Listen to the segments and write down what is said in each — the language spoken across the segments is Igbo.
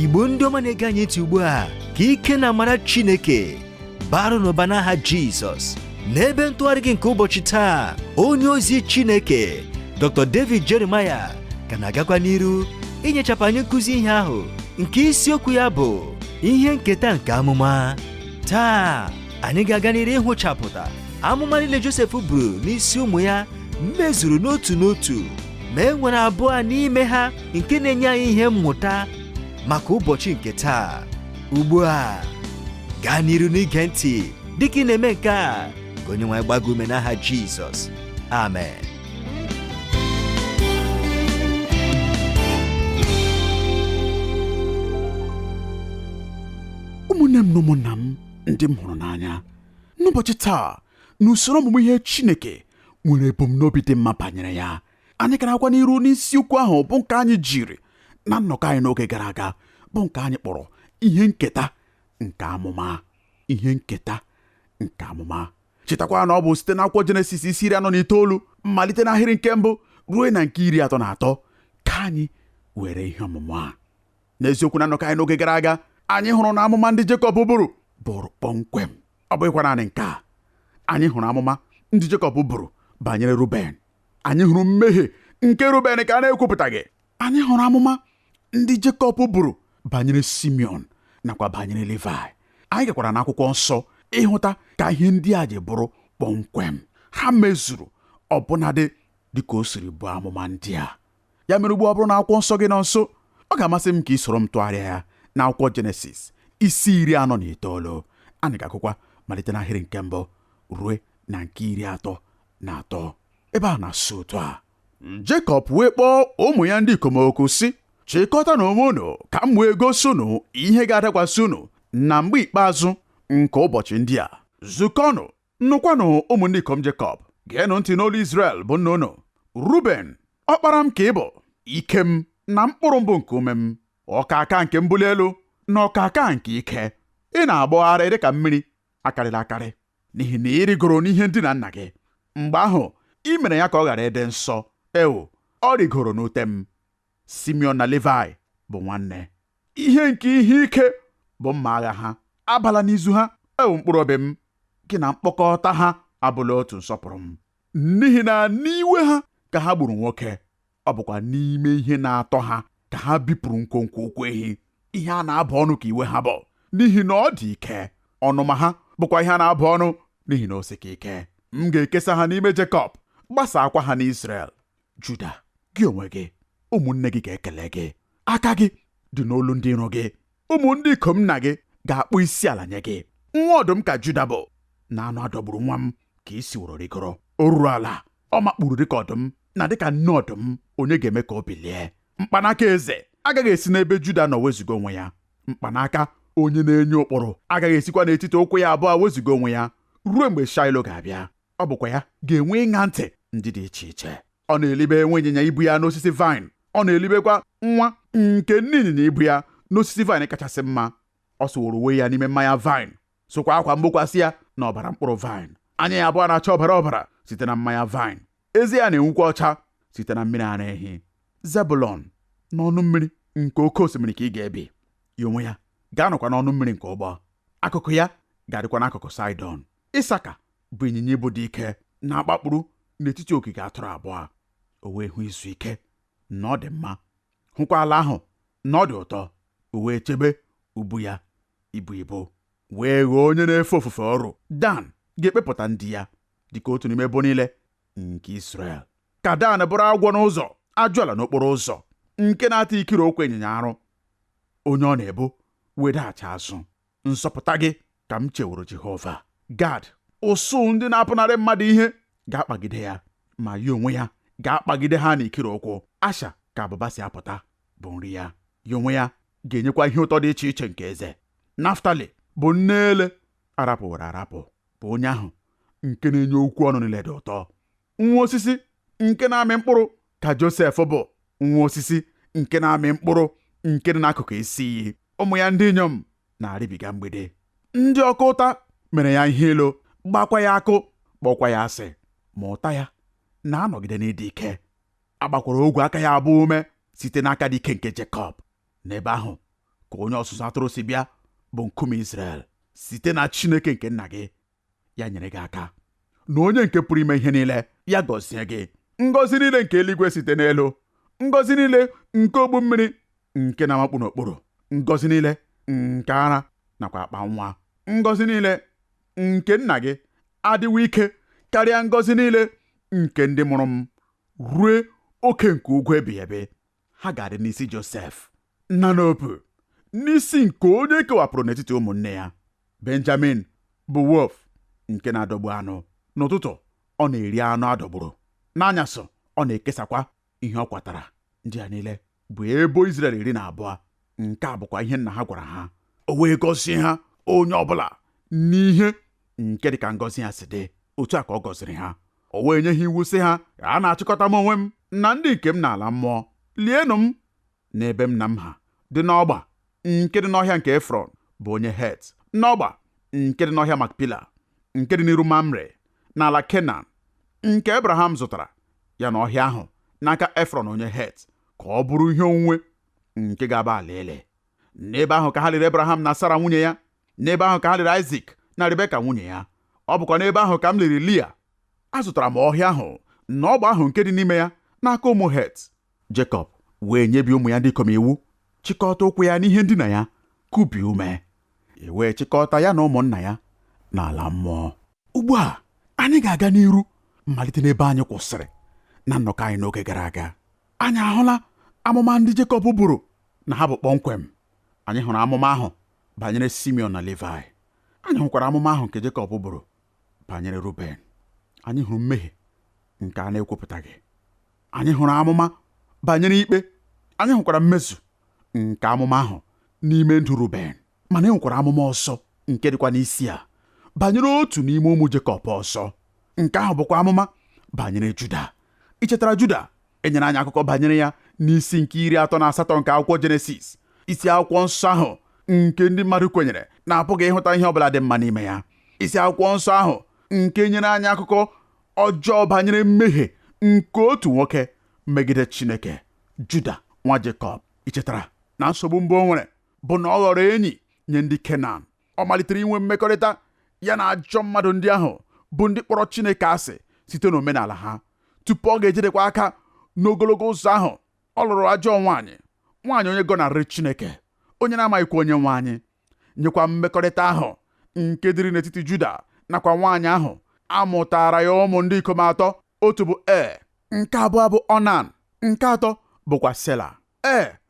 Igbo ndị ọma na-ege anyị ntị ugbu a ka ike na amara Chineke barụ n'ụba n'aha Jizọs. N'ebe ntụgharị gị nke ụbọchị taa, onye ozi Chineke Dr. David Jeremiah ka na-agakwa n'iru inyechapụ anyị nkụzi ihe ahụ nke isiokwu ya bụ ihe nketa nke amụma. Taa anyị ga-aga n'iru ịhụchapụta amụma niile Josef buru n'isi ụmụ ya mezuru n'otu n'otu, ma e nwere abụọ n'ime ha nke na-enye anyị ihe mmụta maka ụbọchị nke taa. Ugbu a gaa n'iru n'ige ntị dịka ị na-eme nke a, ka onye nwe anyị gbaa gị ume n'aha Jizọs. Amen. Ụmụnne m na ụmụnna m ndị m hụrụ n'anya, n'ụbọchị taa n'usoro ọmụmụ ihe Chineke nwere ebumnobi dị mma banyere ya, anyị gara n'iru n'isiokwu ahụ bụ nke anyị jiri na nnọkọ anyị n'oge gara aga, bụ nke anyị kpọrọ ihe nketa nke amụma. Ihe nketa nke amụma. Chetakwa na ọ bụ site n'akwụkwọ Jenesis isi 49 malite n'ahịrị nke mbụ ruo na nke 33 ka anyị were ihe ọmụmụ a. N'eziokwu, na nnọkọ anyị n'oge gara aga, anyị hụrụ na amụma ndị Jekọb bụrụ kpọmkwem. Ọ bụghịkwa naanị nke a, anyị hụrụ amụma ndị Jekọb bụrụ banyere Ruben. Anyị hụrụ mmehie nke Ruben ka a na-ekwupụtaghị. Anyị hụrụ amụma ndị Jekọb bụrụ banyere Simeon nakwa banyere Levi. Anyị gakwara n'akwụkwọ nsọ ịhụta ka ihe ndị a ji bụrụ kpọmkwem. Ha mezuru ọbụnadị dịka o siri bụ amụma ndị a. Ya mere, ugbu ọ bụrụ na akwụkwọ nsọ gị nọ nso, ọ ga-amasị m ka ị soro m tụgharịa ya n'akwụkwọ Jenesis isi 49. Anyị ga-agụkwa malite n'ahịrị nke mbụ ruo na nke 33. Ebe a na-asụ otu a: Jekọb wee kpọọ ụmụ ya ndị ikom oku sị, chịkọta n'onwe unu ka m wee gosi unu ihe ga-adakwasị unu na mgbe ikpeazụ nke ụbọchị ndị a. Zukọnụ, nụkwanụ ụmụ ndị ikom Jekọb, geenụ ntị n'olu Izrel bụ nna unu. Ruben, ọkpara m ka ị bụ, ike m na mkpụrụ mbụ nke ume m, ọkaka nke mbuli elu na ọkaka nke ike. Ị na-agbagharị dịka mmiri akarịrị akarị, n'ihi na ị rigoro n'ihe ndina nna gị. Mgbe ahụ ị mere ya ka ọ ghara ịdị nsọ. Ewo, ọ rigoro n'ute m. Simeon na Levi bụ nwanne. Ihe nke ihe ike bụ mma agha ha. Abala n'izu ha. Ewu mkpụrụ obi m, gị na mkpọkọta ha abụla otu nsọpụrụ m. N'ihi na n'iwe ha ka ha gburu nwoke, ọ bụkwa n'ime ihe na-atọ ha ka ha bipụrụ nkwonkwo ụkwụ ehi. Ihe a na-abụ ọnụ ka iwe ha bụ, n'ihi na ọ dị ike. Ọnụma ha bụkwa ihe a na-abụ ọnụ, n'ihi na o sika ike. M ga-ekesa ha n'ime Jekọb, gbasaakwa ha n'Izrel. Juda, gị onwe gị, ụmụnne gị ga-ekele gị. Aka gị dị n'olu ndị iro gị. Ụmụ ndị ikom nna gị ga-akpụ isi ala nye gị. Nwa ọdụm ka Juda bụ, na anụ adọgburu nwa m ka isi wụrụ rigoro. O ruru ala, ọ makpuru dịka ọdụm na dịka nne ọdụm, onye ga-eme ka o bilie. Mkpanaka eze agaghị esi n'ebe Juda nọ wezuga onwe ya. Mkpanaka onye na-enye ụkpụrụ agaghị esikwa n'etiti ụkwụ ya abụọ wezuga onwe ya ruo mgbe Shaịlo ga-abịa. Ọ bụkwa ya ga-enwe ịṅa ntị ndị dị iche iche. Ọ na-elibe nwa ịnyịnya ibu ya n'osisi vaịn. Ọ na-elibekwa nwa nke nne ịnyịnya ibu ya n'osisi vaịn kachasị mma. Ọ sụworo uwe ya n'ime mmanya vaịn, sokwa akwa mgbokwasị ya na ọbara mkpụrụ vaịn. Anya ya abụọ na-acha ọbara ọbara site na mmanya vaịn. Eze ya na-enwukwa ọcha site na mmiri ara ehi. Zebụlọn, n'ọnụ mmiri nke oke osimiri ka ị ga-ebi. Ya onwe ya ga-anọkwa n'ọnụ mmiri nke ụgbọ. Akụkụ ya ga-adịkwa n'akụkụ Saịdọn. Ịsaka bụ ịnyịnya ibu dị ike na-akpakpuru n'etiti ogige atụrụ abụọ. O wee hụ izu ike na ọ dị mma, hụkwa ala ahụ na ọ dị ụtọ. O wee chebe ubu ya ibu ibu, wee ghọọ onye na-efe ofufe ọrụ. Dan ga-ekpepụta ndị ya dịka otu n'ime ebo niile nke Izrel. Ka Dan bụrụ agwọ n'ụzọ, ajụala n'okporo ụzọ, nke na-ata ikiri okwu ịnyịnya arụ. Onye ọ na-ebu wedaghachi azụ. Nsọpụta gị ka m cheworo Jehova. Gad, ụsụ ndị na-apụnarị mmadụ ihe ga-akpagide ya, ma ya onwe ya ga-akpagide ha n'ikiri ụkwụ. Asha ka abụba si apụta bụ nri ya. Ya onwe ya ga-enyekwa ihe ụtọ dị iche iche nke eze. Naftali bụ nne ele arapụwara arapụ, bụ onye ahụ nke na-enye okwu ọnụ niile dị ụtọ. Nwa osisi nke na-amị mkpụrụ ka Josef bụ, nwa osisi nke na-amị mkpụrụ nke dị n'akụkụ isi iyi. Ụmụ ya ndị inyom na-arịbiga mgbede. Ndị ọka ụta mere ya ihe ilo, gbakwa ya akụ, kpọkwa ya asị, ma ụta ya na-anọgide n'ịdị ike. Agbakwara ogwe aka ya abụọ ume site n'aka dị ike nke Jekọb. N'ebe ahụ ka onye ọzụzụ atụrụ si bịa bụ nkume Izrel site na Chineke nke nna gị ya nyere gị aka, na onye nke pụrụ ime ihe niile ya gọzie gị. Ngọzi niile nke eluigwe site n'elu, ngọzi niile nke ogbu mmiri nke na-amakpu n'okpuru, ngọzi niile nke ara nakwa akpa nwa, ngọzi niile nke nna gị adịwo ike karịa ngọzi niile nke ndị mụrụ m ruo oke nke ugwu ebighị ebi. Ha ga-adị n'isi Josef, nna n'opu, n'isi nke onye kewapụrụ n'etiti ụmụnne ya. Benjamin bụ wolf nke na-adọgbu anụ. N'ụtụtụ ọ na-eri anụ adọgburu, n'anyasụ ọ na-ekesakwa ihe ọ kwatara. Ndị a niile bụ ebo Izrel 12. Nke a bụkwa ihe nna ha gwara ha. O wee gọzie ha onye ọbụla n'ihe nke dịka ngọzi ya si dị. Otu a ka ọ gọziri ha. O wee nye ha iwu sị ha, a na-achịkọta m onwe m na ndị nke m n'ala mmụọ. Lienụ m n'ebe m na m ha dị n'ọgba nke dị n'ọhịa nke Efrọn bụ onye Het, n'ọgba nke dị n'ọhịa Makpela nke dị n'iru Mamre n'ala Kenan nke Abraham zụtara ya n'ọhịa ahụ n'aka Efrọn onye Het, ka ọ bụrụ ihe onwunwe nke ga-aba ala ele. N'ebe ahụ ka ha liri Abraham na Sara nwunye ya, n'ebe ahụ ka ha liri Aịzik na Rebeka nwunye ya. Ọ bụkwa n'ebe ahụ ka m liri Lia. Azụtara m ọhịa ahụ na ọgba ahụ nke dị n'ime ya n'aka ụmụ Het. Jekọb wee nyebi ụmụ ya ndị ikom iwu, chịkọta ụkwụ ya n'ihe ndina ya, kubie ume, wee chịkọta ya na ụmụnna ya n'ala mmụọ. Ugbu a anyị ga-aga n'iru mmalite n'ebe anyị kwụsịrị na nnọkọ anyị n'oge gara aga. Anyị ahụla amụma ndị Jekọb buru na ha bụ kpọmkwem. Anyị hụrụ amụma ahụ banyere Simeon na Levi. Anyị hụkwara amụma ahụ nke Jekọb buru banyere Ruben. Anyị hụrụ mmehie nke a na-ekwupụtaghị. Anyị hụrụ amụma banyere ikpe. Anyị hụkwara mmezu nke amụma ahụ n'ime ndụ Ruben. Mana e nwekwara amụma ọsọ nke dịkwa n'isi a banyere otu n'ime ụmụ Jekọb ọsọ. Nke ahụ bụkwa amụma banyere Juda. Ichetara Juda, enyere anyị akụkọ banyere ya n'isi nke 38 nke akwụkwọ Jenesis, isi akwụkwọ nsọ ahụ nke ndị mmadụ kwenyere na-apụghị ịhụta ihe ọbụla dị mma n'ime ya. Isi akwụkwọ nsọ ahụ nke nyere anyị akụkọ ọjọọ banyere mmehie nke otu nwoke megide Chineke, Juda nwa Jekọb. Ichetara na nsogbu mbụ o nwere bụ na ọ ghọrọ enyi nye ndị Kenan. Ọ malitere inwe mmekọrịta ya na ajọ mmadụ ndị ahụ bụ ndị kpọrọ Chineke asị site n'omenala ha. Tupu ọ ga-ejedekwa aka n'ogologo ụzọ ahụ, ọ lụrụ ajọ nwaanyị onye gọnarịrị Chineke, onye na-amaghịkwa onye nwe anyị. Nyekwa mmekọrịta ahụ nke dịrị n'etiti Juda nakwa nwaanyị ahụ, amụtara ya ụmụ ndị ikom 3. Otu bụ nke abụọ bụ Onan, nke atọ bụkwa Sela.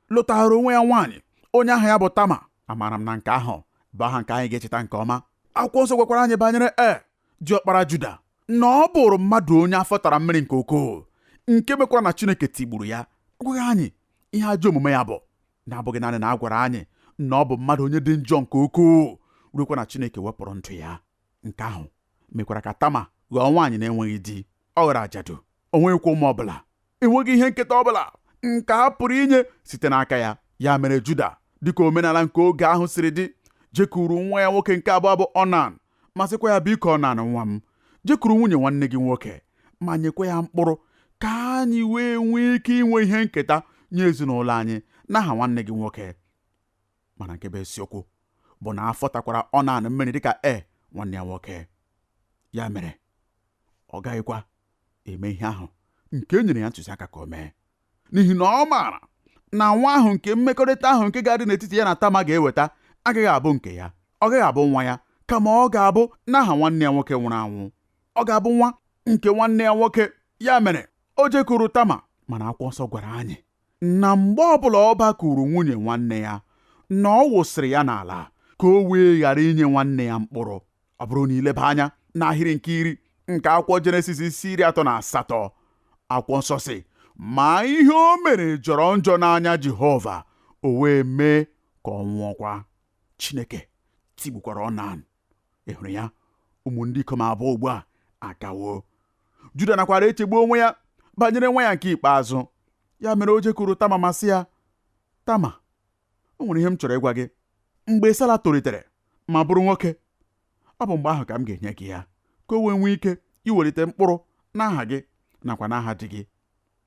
Lụtara onwe ya nwaanyị onye aha ya bụ Tama. Amara m na nke ahụ bụ aha nke anyị ga-echeta nke ọma. Akwụkwọ nsọ gwakwara anyị banyere diọkpara Juda na ọ bụrụ mmadụ onye afọ tara mmiri nke ukwuu, nke mekwara na Chineke tigburu ya. Ọ gwaghị anyị ihe ajọ omume ya bụ, na-abụghị naanị na a gwara anyị na ọ bụ mmadụ onye dị njọ nke ukwuu, ruokwa na Chineke wepụrụ ndụ ya. Nke ahụ mekwara ka Tama ghọọ nwaanyị na-enweghị di. Ọ ghọrọ ajadu, o nweghịkwa ụmụ ọbụla, enweghị ihe nketa ọbụla nke a pụrụ inye site n'aka ya. Ya mere Juda, dịka omenala nke oge ahụ siri dị, jekuru nwa ya nwoke nke abụọ bụ Onan, masịkwa ya, biko Onan nwa m, jekuru nwunye nwanne gị nwoke ma nyekwa ya mkpụrụ, ka anyị wee nwee ike inwe ihe nketa nye ezinụlọ anyị n'aha nwanne gị nwoke. Mana nke bụ eziokwu bụ na afọ takwara Onan mmiri dịka nwanne ya nwoke. Ya mere ọ gaghịkwa eme ihe ahụ nke e nyere ya ntụziaka ka o mee, n'ihi na ọ maara na nwa ahụ nke mmekọrịta ahụ nke ga-adị n'etiti ya na Tama ga-eweta agaghị abụ nke ya. Ọ gaghị abụ nwa ya, kama ọ ga-abụ n'aha nwanne ya nwoke nwụrụ anwụ. Ọ ga-abụ nwa nke nwanne ya nwoke. Ya mere o jekuru Tama. Mana akwụkwọ nsọ gwara anyị na mgbe ọbụla ọ bakuru nwunye nwanne ya, na ọ wụsịrị ya n'ala ka o wee ghara inye nwanne ya mkpụrụ. Ọ bụrụ na ileba anya n'ahịrị nke 10 nke akwụkwọ Jenesis isi 38, akwụkwọ nsọ si, ma ihe o mere jọrọ njọ n'anya Jehova, o wee mee ka ọ nwụọkwa. Chineke tigbukwara Onan. Ị hụrụ ya, ụmụ ndị ikom abụọ ugbu a akawo. Juda nakwara echegbu onwe ya banyere nwa ya nke ikpeazụ. Ya mere o jekuru Tama ma sị ya, Tama, o nwere ihe m chọrọ ịgwa gị. Mgbe Sala tolitere ma bụrụ nwoke, ọ bụ mgbe ahụ ka m ga-enye gị ya, ka o wee nwee ike iwelite mkpụrụ n'aha gị nakwa n'aha di gị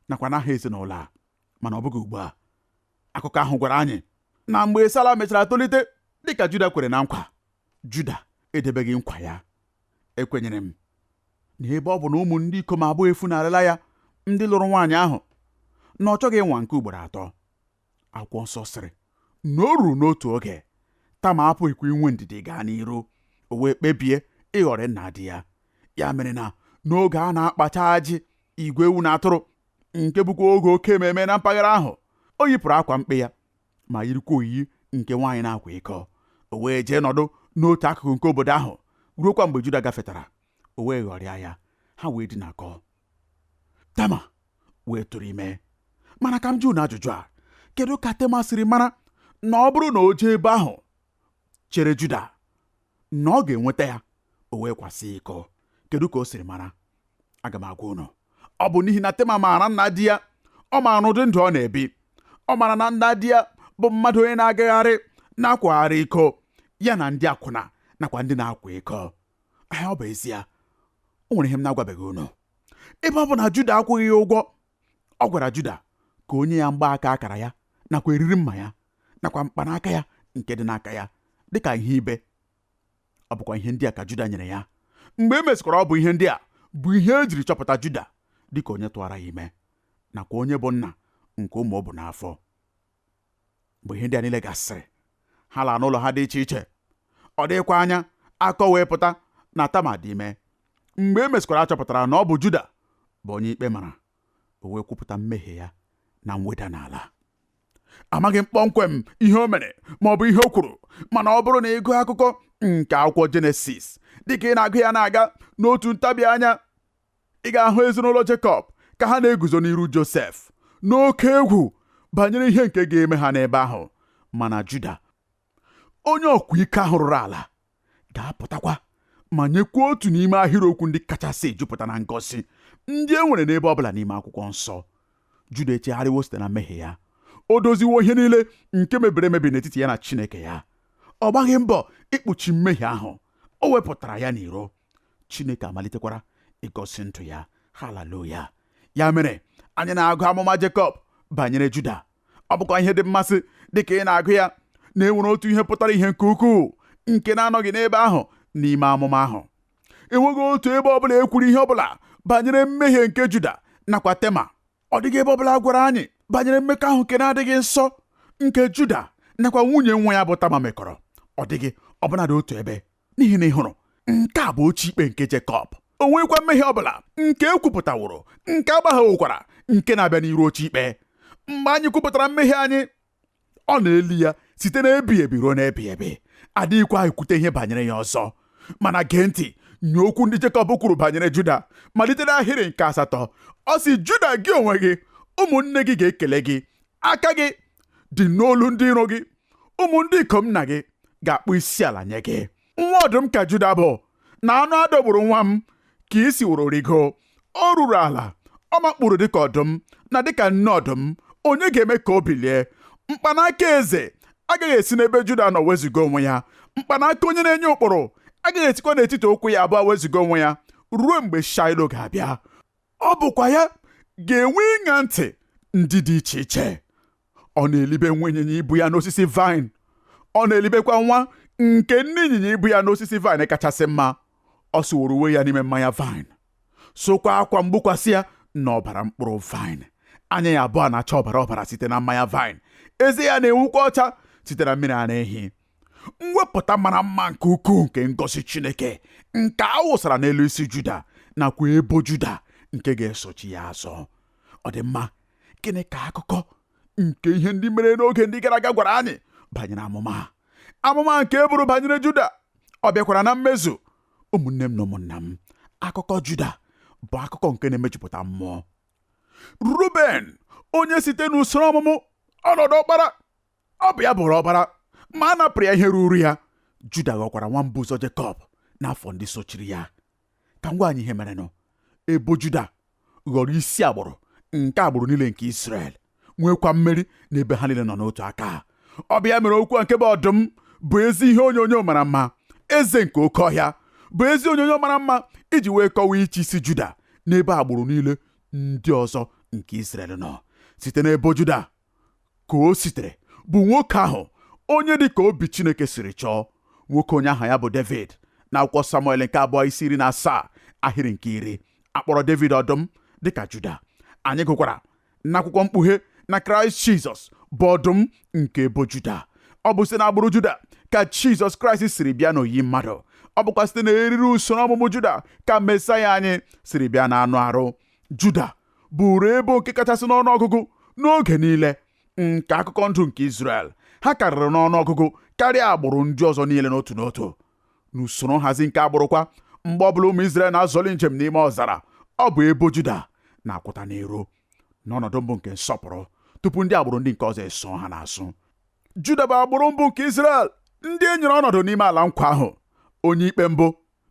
nakwa n'aha ezinụlọ a. Mana ọ bụghị ugbu a. Akụkọ ahụ gwara anyị na mgbe Sara mechara tolite dịka Juda kwere na nkwa, Juda edebeghị nkwa ya. Ekwenyere m na ebe ọ bụ na ụmụ ndị ikom abụọ efunarịla ya ndị lụrụ nwaanyị ahụ, na ọ chọghị ịnwa nke ugboro atọ. Akwụkwọ nsọ sịrị na o ruru n'otu oge Tama apụghịkwa inwe ndidi gaa n'iru, o wee kpebie ịghọrọ nna di ya. Ya mere na n'oge a na-akpacha ajị igwe ewu na atụrụ, nke bụkwa oge oke ememe na mpaghara ahụ, o yipụrụ akwa mkpe ya ma yirikwa oyiyi nke nwaanyị na-akwa iko, o wee jee nọdụ n'otu akụkụ nke obodo ahụ ruokwa mgbe Juda gafetara, o wee ghọrịa ya, ha wee dinakọ. Tama wee tụrụ ime. Mana ka m jụ na ajụjụ a, kedu ka Tama siri mara na ọ bụrụ na o jee ebe ahụ chere Juda na ọ ga-enweta ya, o wee kwasị iko? Kedu ka o siri mara? Aga m agwa unu, ọ bụ n'ihi na Tama maara nna di ya, ọ maara n'ụdị ndụ ọ na-ebi, ọ maara na nna di ya bụ mmadụ onye na-agagharị na-akwagharị iko ya na ndị akwụna nakwa ndị na-akwa iko. Ọ bụ ezie, o nwere ihe m na-agwabeghị unu. Ebe ọ bụ na Juda akwụghị ya ụgwọ, ọ gwara Juda ka onye ya mgbaaka akara ya nakwa eriri mma ya nakwa mkpanaka ya nke dị n'aka ya dịka ihe ibe. Ọ bụkwa ihe ndị a ka Juda nyere ya. Mgbe e mesịkwara, ọ bụ ihe ndị a bụ ihe e jiri chọpụta Juda dịka onye tụwara ya ime nakwa onye bụ nna nke ụmụ ọ bụ n'afọ. Mgbe ihe ndị a niile gasịrị, ha laa n'ụlọ ha dị iche iche. Ọ dịkwa anya akọ wee pụta na Tama dị ime. Mgbe e mesịkwara, achọpụtara na ọ bụ Juda bụ onye ikpe mara, o wee kwupụta mmehie ya na mweda n'ala. Amaghị m kpọmkwem ihe o mere ma ọ bụ ihe o kwuru, mana ọ bụrụ na ịgụ akụkọ nke akwụkwọ Jenesis dịka ị na-agụ ya na-aga n'otu ntabi anya, ị ga-ahụ ezinụlọ Jekọb ka ha na-eguzo n'iru Josef n'oke egwu banyere ihe nke ga-eme ha n'ebe ahụ. Mana Juda, onye ọkwa ike ahụ rụrụ ala, ga-apụtakwa ma nyekwa otu n'ime ahịrịokwu ndị kachasị ejupụta na ngọzi ndị e nwere n'ebe ọbụla n'ime akwụkwọ nsọ. Juda echegharịwo site na mmehie ya, o doziwo ihe niile nke mebiri emebi n'etiti ya na Chineke ya. Ọ gbaghị mbọ ikpuchi mmehie ahụ, o wepụtara ya n'iro. Chineke amalitekwara ịgọzi ndụ ya. Haleluya! Ya mere anyị na-agụ amụma Jekọb banyere Juda. Ọ bụkwa ihe dị mmasị dịka ị na-agụ ya na enwere otu ihe pụtara ihe nke ukwuu nke na-anọghị n'ebe ahụ n'ime amụma ahụ. Enweghị otu ebe ọbụla ekwuru ihe ọbụla banyere mmehie nke Juda nakwa Tama. Ọ dịghị ebe ọbụla gwara anyị banyere mmekọahụ nke na-adịghị nsọ nke Juda nakwa nwunye nwa ya bụ Tama mekọrọ. Ọ dịghị ọbụnadị otu ebe, n'ihi na ị hụrụ, nke a bụ ochie ikpe nke Jekọb. O nwekwa mmehie ọbụla nke ekwupụtaworo, nke agbaghewokwara, nke na-abịa n'iru ochie ikpe. Mgbe anyị kwupụtara mmehie anyị, ọ na-eli ya site n'ebighị ebi ruo n'ebighị ebi. Adịghịkwa ekwute ihe banyere ya ọzọ. Mana gee ntị nye okwu ndị Jekọb kwuru banyere Juda malite n'ahịrị nke 8. Ọ sị, Juda, gị onwe gị, ụmụnne gị ga-ekele gị, aka gị dị n'olu ndị iro gị, ụmụ ndị ikom nna gị ga-akpụ isi ala nye gị. Nwa ọdụm ka Juda bụ, na anụ adọgburu nwa m ka isi wụrụ rigo. O ruru ala, ọ makpụrụ dịka ọdụm na dịka nne ọdụm. Onye ga-eme ka o bilie? Mkpanaka eze agaghị esi n'ebe Juda nọ wezuga onwe ya. Mkpanaka onye na-enye ụkpụrụ agaghị esikwa n'etiti ụkwụ ya abụọ wezuga onwe ya ruo mgbe Shaịlo ga-abịa. Ọ bụkwa ya ga-enwe ịṅa ntị ndị dị iche iche. Ọ na-elibe nwa ịnyịnya ibu ya n'osisi vaịn. Ọ na-elibekwa nwa nke nne ịnyịnya ibu ya n'osisi vaịn kachasị mma. Ọ sụworo uwe ya n'ime mmanya vaịn, sokwa akwa mgbukwasị ya na ọbara mkpụrụ vaịn. Anya ya abụọ na-acha ọbara ọbara site na mmanya vaịn. Eze ya na-enwukwa ọcha site na mmiri ara ehi. Mwepụta mara mma nke ukwuu nke ngọzi Chineke nke a wụsara n'elu isi Juda nakwa ebo Juda nke ga-esochi ya azụ. Ọ dị mma, gịnị ka akụkọ nke ihe ndị mere n'oge ndị gara aga gwara anyị banyere amụma nke eburu banyere Juda? Ọ bịakwara na mmezu. Ụmụnne m na ụmụnna m, akụkọ Juda bụ akụkọ nke na-emejupụta mmụọ. Ruben, onye site n'usoro ọmụmụ ọnọdụ ọkpara, ọ bụ ya bụrụ ọbara ma a napụrụ ya ihe ruru ya. Juda ghọkwara nwa mbụ ụzọ Jekọb n'afọ ndị sochiri ya. Ka ngwa anyị ihe merenụ. Ebo Juda ghọrọ isi agbụrụ nke agbụrụ niile nke Israel, nwekwa mmeri n'ebe ha niile nọ n'otu aka. Ọ bụ ya mere okwu nke bụ ọdụm bụ ezi ihe onyonyo mara mma. Eze nke oke ọhịa bụ ezi onyonyo mara mma iji wee kọwaa iche isi Juda n'ebe agbụrụ niile ndị ọzọ nke Israel nọ. Site n'ebo Juda ka o sitere bụ nwoke ahụ onye dị ka obi Chineke siri chọọ. Nwoke onye aha ya bụ David. Na akwụkwọ Samuel nke 2:17 ahịrị nke 10 akpọrọ David ọdụm dịka Juda. Anyị gụkwara n'akwụkwọ Mkpughe na Kraịst Jizọs bụ ọdụm nke ebo Juda. Ọ bụ site n'agbụrụ Juda ka Jizọs Kraịst siri bịa n'oyi mmadụ. Ọ bụkwa site n'eriri usoro ọmụmụ Juda ka Mesaya anyị siri bịa n'anụ arụ. Juda bụrụ ebo nke kachasị n'ọnụọgụgụ n'oge niile nke akụkọ ndụ nke Izrel. Ha karịrị n'ọnụọgụgụ karịa agbụrụ ndị ọzọ niile n'otu n'otu. N'usoro nhazi nke agbụrụkwa, mgbe ọbụla ụmụ Izrel na-azọli njem n'ime ọzara, ọ bụ ebo Juda na-akwụta n'iro n'ọnọdụ mbụ nke nsọpụrụ tupu ndị agbụrụ ndị nke ọzọ eso ha n'azụ. Juda bụ agbụrụ mbụ nke Izrel ndị e nyere ọnọdụ n'ime ala nkwa ahụ. Onye ikpe mbụ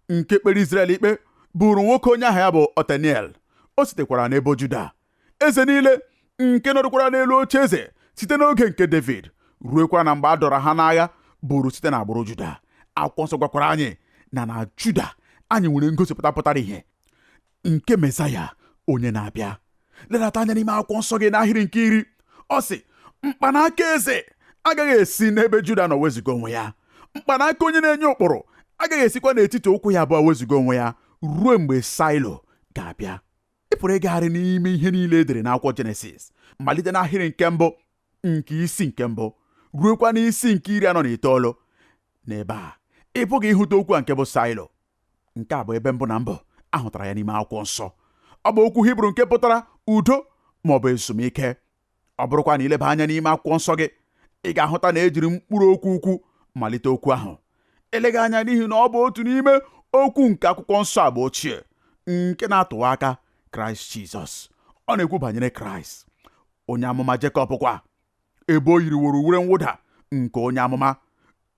nke kpere Izrel ikpe bụrụ nwoke onye aha ya bụ Oteniel. O sitekwara n'ebo Juda. Eze niile nke nọdụkwara n'elu oche eze site n'oge nke David ruekwa na mgbe a dọrọ ha n'agha bụrụ site n'agbụrụ Juda. Akwụkwọ nsọ gwakwara anyị na Juda anyị nwere ngosipụta pụtara ihe nke Mesaya onye na-abịa. Ledata anya n'ime akwụkwọ nsọ gị n'ahịrị nke 10. Ọ sị, mkpanaka eze agaghị esi n'ebe Juda nọ wezuga onwe ya. Mkpanaka onye na-enye ụkpụrụ agaghị esikwa n'etiti ụkwụ ya abụọ wezuga onwe ya ruo mgbe Saịlo ga-abịa. Ị pụrụ ịgagharị n'ime ihe niile edere n'akwụkwọ Jenesis malite n'ahịrị nke 1 nke isi nke 1 ruekwa n'isi nke 49. N'ebe a ị pụghị ịhụta okwu a nke bụ Saịlo. Nke a bụ ebe mbụ na mbụ ahụtara ya n'ime akwụkwọ nsọ. Ọ bụ okwu Hibru nke pụtara udo ma ọ bụ ezumike. Ọ bụrụkwa na ileba anya n'ime akwụkwọ nsọ gị, ị ga-ahụta na ejiri mkpụrụ okwu ukwu malite okwu ahụ. Eleghị anya n'ihi na ọ bụ otu n'ime okwu nke akwụkwọ nsọ agba ochie nke na-atụwa aka Kraịst Jizọs. Ọ na-ekwu banyere Kraịst. Onye amụma Jekọb kwa ebe o yiriworo uwe mwụda nke onye amụma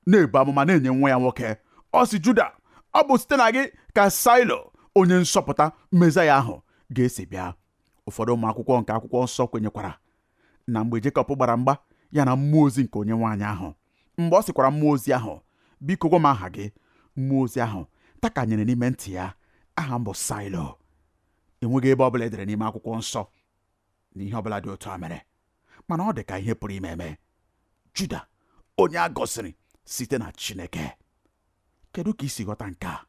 na-ebu amụma na-enye nwa ya nwoke. Ọ sị Juda, ọ bụ site na gị ka Saịlo onye nsọpụta Mesaya ahụ ga-esi bịa. Ụfọdụ ụmụ akwụkwọ nke akwụkwọ nsọ kwenyekwara na mgbe Jekọb gbara mgba ya na mmụọ ozi nke onye nwaanyị ahụ, mgbe ọ sịkwara mmụọ ozi ahụ, biko gwa m aha gị, mmụọ ozi ahụ takanyere n'ime ntị ya, aha m bụ Saịlo. Enweghị ebe ọbụla edere n'ime akwụkwọ nsọ na ihe ọbụla dị otu a mere, mana ọ dị ka ihe pụrụ ime eme. Juda onye a gọziri site na Chineke. Kedu ka isi ghọta nke a?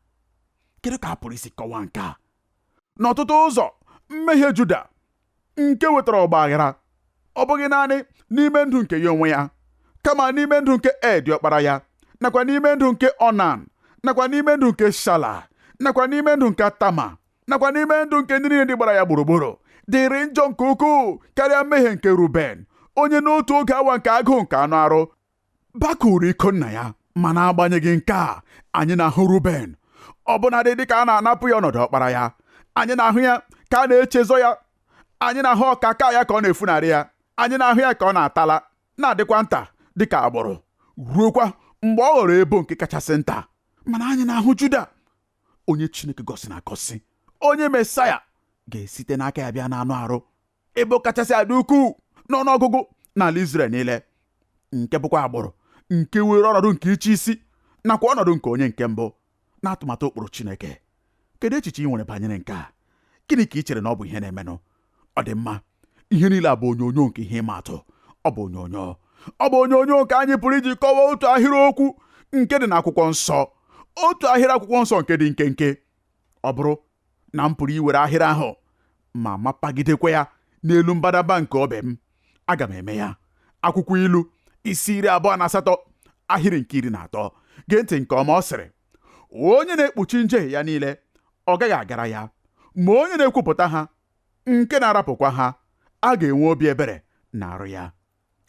Kedu ka a pụrụ isi kọwaa nke a? N'ọtụtụ ụzọ, mmehie Juda nke wetara ọgba aghara ọ bụghị naanị n'ime ndụ nke ya onwe ya, kama n'ime ndụ nke ọkpara ya, nakwa n'ime ndụ nke Onan, nakwa n'ime ndụ nke Shala, nakwa n'ime ndụ nke Tama, nakwa n'ime ndụ nke ndị niile dị gbara ya gburugburu dịrị njọ nke ukwuu karịa mmehie nke Ruben, onye n'otu oge awa nke agụụ nke anụ arụ bakuru iko nna ya. Ma n'agbanyeghị nke a, anyị na-ahụ Ruben ọbụnadị dị ka a na-anapụ ya ọnọdụ ọkpara ya. Anyị na-ahụ ya ka a na-echezọ ya. Anyị na-ahụ ọkaka ya ka ọ na-efunarị ya. Anyị na-ahụ ya ka ọ na-atala na-adịkwa nta dịka agbụrụ ruokwa mgbe ọ ghọrọ ebo nke kachasị nta. Mana anyị na-ahụ Juda onye Chineke gọziri agọzi, onye Mesaya ga-esite n'aka ya bịa n'anụ arụ, ebo kachasị adị ukwuu n'ọnụọgụgụ n'ala Izrel niile, nke bụkwa agbụrụ nke were ọnọdụ nke ịchị isi nakwa ọnọdụ nke onye nke mbụ n'atụmatụ ụkpụrụ Chineke. Kedu echiche ị nwere banyere nke a? Gịnị ka ị chere na ọ bụ ihe na-emenụ? Ọ dị mma, ihe niile a bụ onyonyo nke ihe ịma atụ. Ọ bụ onyonyo nke anyị pụrụ iji kọwaa otu ahịrịokwu nke dị n'akwụkwọ nsọ, otu ahịrị akwụkwọ nsọ nke dị nkenke. Ọ bụrụ na m pụrụ iwere ahịrị ahụ ma mapagidekwa ya n'elu mbadamba nke obe m, aga m eme ya. Akwụkwọ Ilu isi 28 ahịrị nke 13. Gee ntị nke ọma. Ọ sịrị, onye na-ekpuchi njehie ya niile ọ gaghị agara ya, ma onye na-ekwupụta ha nke na-arapụkwa ha a ga-enwe obi ebere na-arụ ya.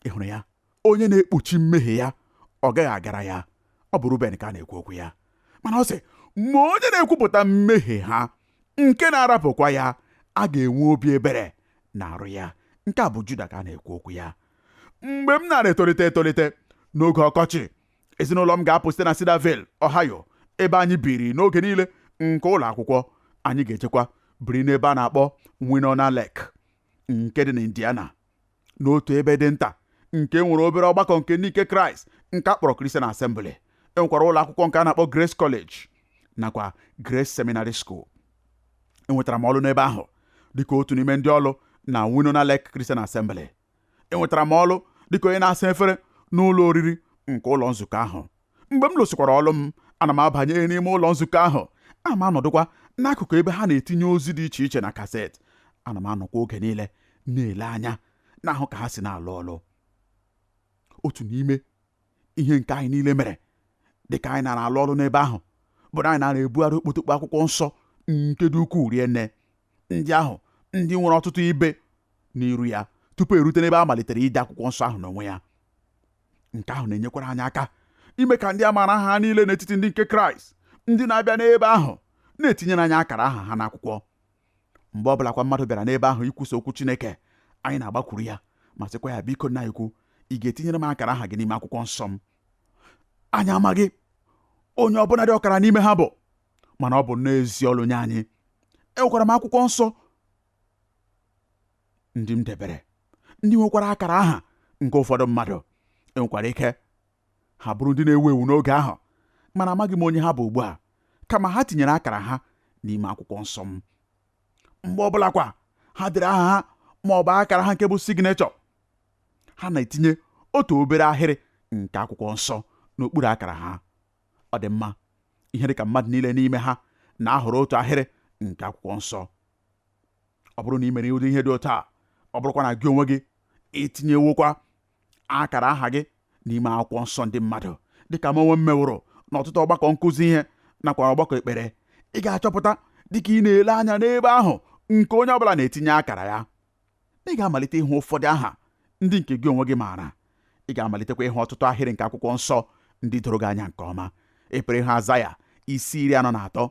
Ị hụrụ ya? Onye na-ekpuchi mmehie ya ọ gaghị agara ya. Ọ bụ Ruben ka a na-ekwu okwu ya, mana ọ sị ma onye na-ekwupụta mmehie ha nke na-arapụkwa ya a ga-enwe obi ebere na-arụ ya. Nke a bụ Juda ka a na-ekwu okwu ya. Mgbe m na-etolite n'oge ọkọchị, ezinụlọ m ga-apụ site na Cedarville, Ohio, ebe anyị biri n'oge niile nke ụlọ akwụkwọ. Anyị ga-echekwa biri n'ebe a na-akpọ Winona Lake nke dị n'Indiana, n'otu ebe dị nta nke nwere obere ọgbakọ nke ndị nke Kraịst nke a kpọrọ Christian Assembly. Enwekwara ụlọ akwụkwọ nke a na-akpọ Grace College nakwa Grace Seminary School. Enwetara m ọrụ n'ebe ahụ dịka otu n'ime ndị ọrụ na Winona Lake Christian Assembly. Enwetara m ọrụ dịka onye na-asa efere n'ụlọ oriri nke ụlọ nzukọ ahụ. Mgbe m lụsịkwara ọrụ m, ana m abanye n'ime ụlọ nzukọ ahụ. Ana m anọdụkwa n'akụkụ ebe ha na-etinye ozi dị iche iche na kaset. Ana m anọkwa oge niile na-ele anya n'ahụ ka ha si na-alụ ọrụ. Otu n'ime ihe nke anyị niile mere dịka anyị na-alụ ọrụ n'ebe ahụ bụ na anyị na-ebugharị okpotokpo akwụkwọ nsọ nke dị ukwuu rie nne, ndị ahụ ndị nwere ọtụtụ ibe n'iru ya tupu erute n'ebe a malitere ide akwụkwọ nsọ ahụ n'onwe ya. Nke ahụ na-enyekwara anyị aka ime ka ndị a maara aha ha niile n'etiti ndị nke Kraịst, ndị na-abịa n'ebe ahụ na-etinyere anyị akara aha ha n'akwụkwọ. Mgbe ọ bụla kwa mmadụ bịara n'ebe ahụ ikwusa okwu Chineke, anyị na-agbakwuru ya ma sịkwa ya, biko nna ikwu, ị ga-etinyere m akara aha gị n'ime akwụkwọ nsọ m. Anyị amaghị onye ọbụla dị ọkara n'ime ha bụ, mana ọ bụ n'ezi ọlụ nye anyị. Enwekwara m akwụkwọ nsọ ndị m debere, ndị nwekwara akara aha nke ụfọdụ mmadụ. Enwekwara ike ha bụrụ ndị na-ewu ewu n'oge ahụ, mana amaghị m onye ha bụ ugbu a, kama ha tinyere akara ha n'ime akwụkwọ nsọ m. Mgbe ọbụla kwa ha dere aha ha ma ọ bụ akara ha nke bụ signetọ, ha na-etinye otu obere ahịrị nke akwụkwọ nsọ n'okpuru akara ha. Ọ dị mma, ihe dị ka mmadụ niile n'ime ha na-ahọrọ otu ahịrị nke akwụkwọ nsọ. Ọ bụrụ na ị mere ụdị ihe dị otu a, ọ bụrụkwa na gị onwe gị etinyewokwa akara aha gị n'ime akwụkwọ nsọ ndị mmadụ, dịka m onwe m mewụrụ n'ọtụtụ ọgbakọ nkụzi ihe nakwa ọgbakọ ekpere, ị ga-achọpụta dịka ị na-ele anya n'ebe ahụ nke onye ọbụla na-etinye akara ya, ị ga-amalite ịhụ ụfọdụ aha ndị nke gị onwe gị maara. Ị ga-amalitekwa ịhụ ọtụtụ ahịrị nke akwụkwọ nsọ ndị doro gị anya nke ọma. Ị pụrụ ịhụ Azaya isi 43,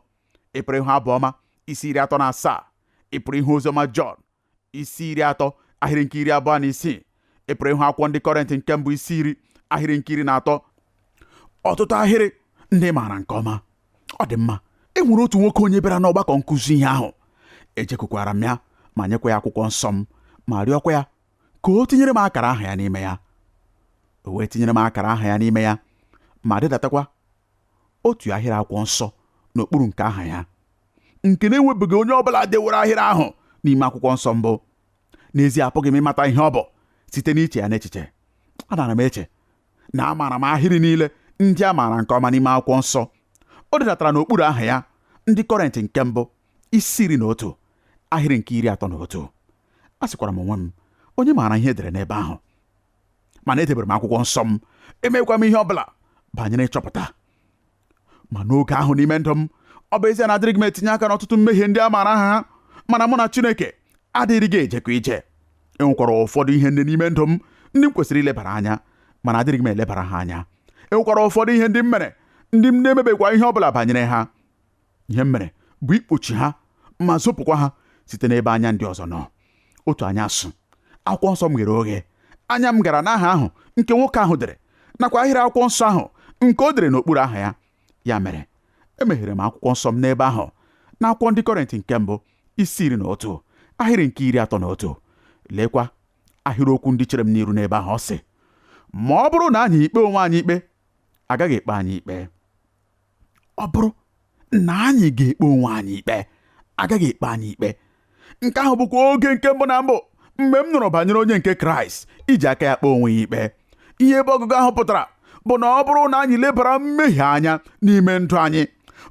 ị pụrụ ịhụ Abụọma isi 37, ị pụrụ ịhụ Oziọma Jọn isi 30 ahịrị nke 26, ị pụrụ ịhụ akwụkwọ ndị Kọrịntị nke mbụ isi 10 ahịrị nke 13. Ọtụtụ ahịrị ndị maara nke ọma. Ọ dị mma, e nwere otu nwoke onye bịara n'ọgbakọ nkụzi ihe ahụ. Ejekukwara m ya ma nyekwa ya akwụkwọ nsọ m ma rịọkwa ya ka o tinyere m akara aha ya n'ime ya. O wee tinyere m akara aha ya n'ime ya ma dedatakwa otu ahịrị akwụkwọ nsọ n'okpuru nke aha ya, nke na-enwebeghị onye ọbụla dewere ahịrị ahụ n'ime akwụkwọ nsọ mbụ. N'ezie, apụghị m ịmata ihe ọ bụ site n'iche ya n'echiche. Anara m eche na amaara m ahịrị niile ndị a maara nke ọma n'ime akwụkwọ nsọ. O dedatara n'okpuru aha ya ndị Kọrịntị nke mbụ isi 11 ahịrị nke 31. A sịkwara m onwe m, onye maara ihe edere n'ebe ahụ? Mana edebere m akwụkwọ nsọ m, emekwa m ihe ọbụla banyere ịchọpụta. Ma n'oge ahụ n'ime ndụ m, ọ bụ ezie na adịrịghị m etinye aka n'ọtụtụ mmehie ndị a maara aha ha, mana mụ na Chineke adịrịghị ejekọ ije. Enwekwara ụfọdụ ihe ndị n'ime ndụ m ndị m kwesịrị ilebara anya, mana adịrịghị m elebara ha anya. Enwekwara ụfọdụ ihe ndị m mere ndị m na-emebekwa ihe ọbụla banyere ha. Ihe m mere bụ ikpuchi ha ma zopụkwa ha site n'ebe anya ndị ọzọ nọ. Otu anyasụ, akwụkwọ nsọ m ghere oghe. Anya m gara n'aha ahụ nke nwoke ahụ dere, nakwa ahịrị akwụkwọ nsọ ahụ nke o dere n'okpuru aha ya. Ya mere, emeghere m akwụkwọ nsọ m n'ebe ahụ, n'akwụkwọ ndị Kọrịntị nke mbụ isi 11 ahịrị nke 31. Lekwa ahịrịokwu ndị chere m n'iru n'ebe ahụ. Ọ sị, ma ọ bụrụ na anyị ikpe onwe anyị ikpe, agaghị ekpe anyị ikpe. Ọ bụrụ na anyị ga-ekpe onwe anyị ikpe, agaghị ekpe anyị ikpe. Nke ahụ bụkwa oge nke mbụ na mbụ mgbe m nụrụ banyere onye nke Kraịst iji aka ya kpee onwe ya ikpe. Ihe ebe ọgụgụ ahụ pụtara bụ na ọ bụrụ na anyị lebara mmehie anya n'ime ndụ anyị,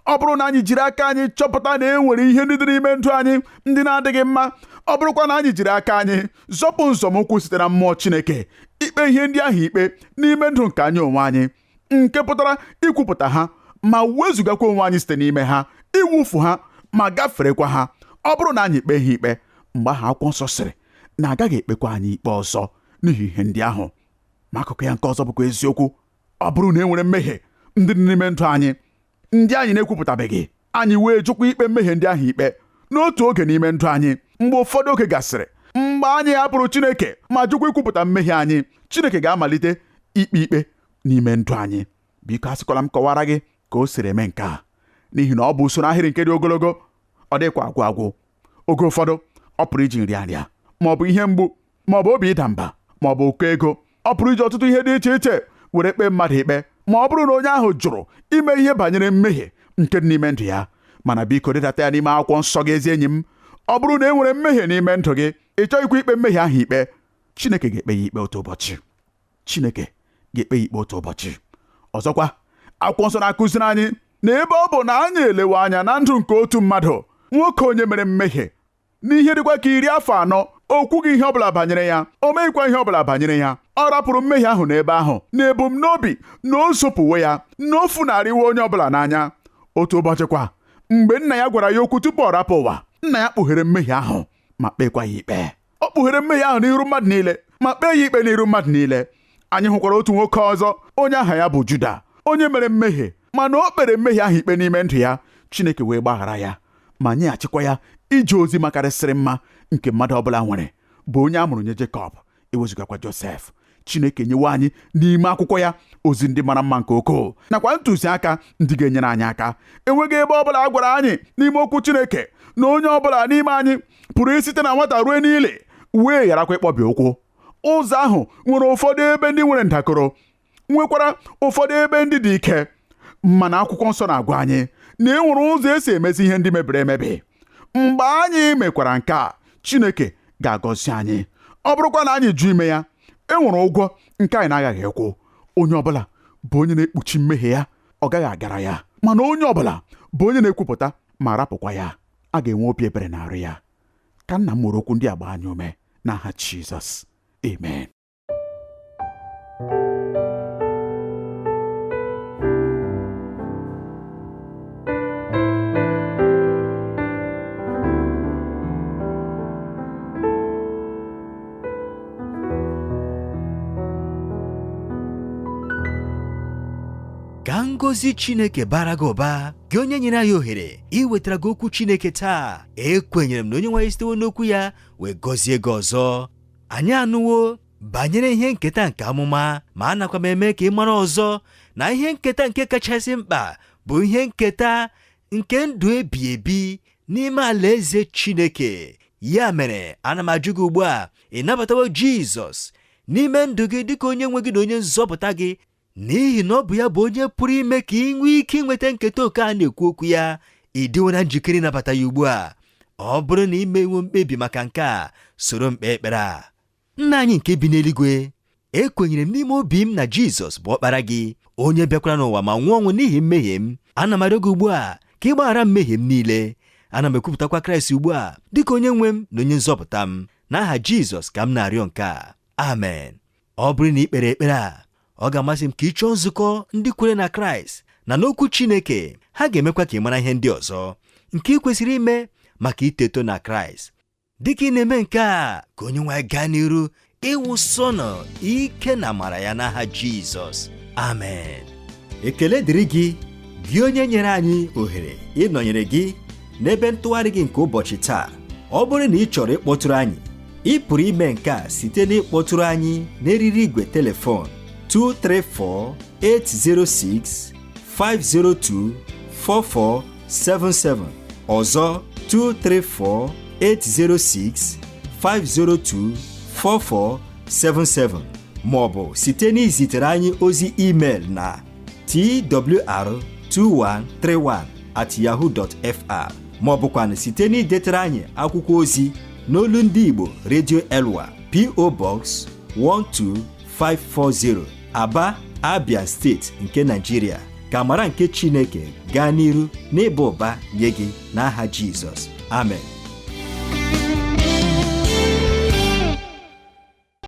ọ bụrụ na anyị jiri aka anyị chọpụta na e nwere ihe ndị dị n'ime ndụ anyị ndị na-adịghị mma, ọ bụrụkwa na anyị jiri aka anyị zọpụ nzọmụkwụ site na mmụọ Chineke ikpe ihe ndị ahụ ikpe n'ime ndụ nke anyị onwe anyị, nke pụtara ikwupụta ha ma wezugakwa onwe anyị site n'ime ha, iwufu ha ma gaferekwa ha. Ọ bụrụ na anyị kpee ha ikpe, mgbe ahụ akwụkwọ nsọ sịrị na agaghị ekpekwa anyị ikpe ọzọ n'ihi ihe ndị ahụ. Ma akụkụ ya nke ọzọ bụkwa eziokwu. Ọ bụrụ na e nwere mmehie ndị dị n'ime ndụ anyị ndị anyị na-ekwupụtabeghị, anyị wee jụkwa ikpe mmehie ndị ahụ ikpe n'otu oge n'ime ndụ anyị, mgbe ụfọdụ oge gasịrị, mgbe anyị hapụrụ Chineke ma jụkwa ikwupụta mmehie anyị, Chineke ga-amalite ikpe ikpe n'ime ndụ anyị. Biko, asịkwala m kọwara gị ka o siri eme nke a, n'ihi na ọ bụ usoro ahịrị nke dị ogologo. Ọ dịkwa agwụ agwụ. Oge ụfọdụ ọ pụrụ iji nrịanrịa, ma ọ bụ ihe mgbu, ma ọ bụ obi ịda mba, ma ọ bụ ụkọ ego. Ọ pụrụ iji ọtụtụ ihe dị iche iche were kpee mmadụ ikpe, ma ọ bụrụ na onye ahụ jụrụ ime ihe banyere mmehie nke dị n'ime ndụ ya. Mana biko, dedata ya n'ime akwụkwọ nsọ gị, ezi enyi m. Ọ bụrụ na e nwere mmehie n'ime ndụ gị, ị chọghịkwa ikpe mmehie ahụ ikpe, Chineke ga-ekpe ya ikpe otu ụbọchị. Chineke ga-ekpe ya ikpe otu ụbọchị. Ọzọkwa, akwụkwọ nsọ na-akụziri anyị na ebe ọ bụ na anyị elewe anya na ndụ nke otu mmadụ, nwoke onye mere mmehie, n'ihe dịkwa ka 40 o kwughị ihe ọbụla banyere ya, o meghịkwa ihe ọbụla banyere ya, ọ rapụrụ mmehie ahụ n'ebe ahụ na ebumnobi na o zopụwo ya, na o funarịwo onye ọbụla n'anya. Otu ụbọchị kwa, mgbe nna ya gwara ya okwu tupu ọ rapụ ụwa, nna ya kpughere mmehie ahụ ma kpekwa ya ikpe. Ọ kpughere mmehie ahụ n'iru mmadụ niile ma kpee ya ikpe n'iru mmadụ niile. Anyị hụkwara otu nwoke ọzọ, onye aha ya bụ Juda, onye mere mmehie, mana o kpere mmehie ahụ ikpe n'ime ndụ ya. Chineke wee gbaghara ya ma nyeghachikwa ya ije ozi makarịsịrị mma nke mmadụ ọbụla nwere, bụ onye a mụrụ nye Jekọb, ewezugakwa Josef. Chineke nyewe anyị n'ime akwụkwọ ya ozi ndị mara mma nke ukwuu, nakwa ntụziaka ndị ga-enyere anyị aka. Enweghị ebe ọbụla a gwara anyị n'ime okwu Chineke na onye ọbụla n'ime anyị pụrụ isite na nwata ruo n'ile wee gharakwa ịkpọbi ụkwụ. Ụzọ ahụ nwere ụfọdụ ebe ndị nwere ndakọrọ, nwekwara ụfọdụ ebe ndị dị ike, mana akwụkwọ nsọ na-agwa anyị na e nwere ụzọ esi emezi ihe ndị mebiri emebi. Mgbe anyị mekwara nke a, Chineke ga-agọzi anyị. Ọ bụrụkwa na anyị jụ ime ya, e nwere ụgwọ nke anyị na-agaghị ekwu. Onye ọbụla bụ onye na-ekpuchi mmehie ya, ọ gaghị agara ya, mana onye ọbụla bụ onye na-ekwupụta ma rapụkwa ya, a ga-enwe obi ebere n'arụ ya. Ka nna m mụrụ okwu ndị agba anyị ume n'aha Jizọs. Amen. Ka ngọzi Chineke bara gị ụba, gị onye nyere anyị ohere iwetara gị okwu Chineke taa. Ekwenyere m na onye nwe anyị sitewo n'okwu ya wee gọzie gị ọzọ. Anyị anụwo banyere ihe nketa nke amụma, ma anakwa m eme ka ị mara ọzọ na ihe nketa nke kachasị mkpa bụ ihe nketa nke ndụ ebighị ebi n'ime alaeze Chineke. Ya mere, ana m ajụ gị ugbu a, ị nabatawo Jizọs n'ime ndụ gị dịka onye nwe gị na onye nzọpụta gị, n'ihi na ọ bụ ya bụ onye pụrụ ime ka ị nwee ike inweta nketa oke a na-ekwu okwu ya. Ị dịwo na njikere ịnabata ya ugbu a? Ọ bụrụ na ị mewo mkpebi maka nke a, soro m kpee ekpere a. Nna anyị nke bi n'eluigwe, ekwenyere m n'ime obi m na Jizọs bụ ọkpara gị, onye bịakwara n'ụwa ma nwụọ ọnwụ n'ihi mmehie m. Ana m arịọ gị ugbu a ka ị gbaghara mmehie m niile. Ana m ekwupụtakwa Kraịst ugbu a dịka onye nwe m na onye nzọpụta m. N'aha Jizọs ka m na-arịọ nke a. Amen. Ọ bụrụ na ị kpere ekpere a, ọ ga-amasị m ka ị chọọ nzukọ ndị kwere na Kraịst na n'okwu Chineke. Ha ga-emekwa ka ị mara ihe ndị ọzọ nke ị kwesịrị ime maka iteto na Kraịst. Dịka ị na-eme nke a, ka onye nwe anyị gaa n'iru ịwụsọnụ ike na amara ya n'aha Jizọs. Amen. Ekele dịrị gị, gị onye nyere anyị ohere ịnọnyere gị n'ebe ntụgharị gị nke ụbọchị taa. Ọ bụrụ na ị chọrọ ịkpọtụrụ anyị, ị pụrụ ime nke a site n'ịkpọtụrụ anyị n'eriri igwe telefon 234-806-502-4477. Ọzọ 234-806-502-4477, maọbụ site n'izitere anyị ozi email na twr2131@yahoo.fr, maọbụkwanụ site n'idetara anyị akwụkwọ ozi n'olu ndị Igbo Radio Elwa, P.O. Box 12540, Aba, Abia Steeti nke Nigeria. Ka amara nke Chineke gaa n'iru n'ịba ụba nye gị n'aha Jizọs. Amen.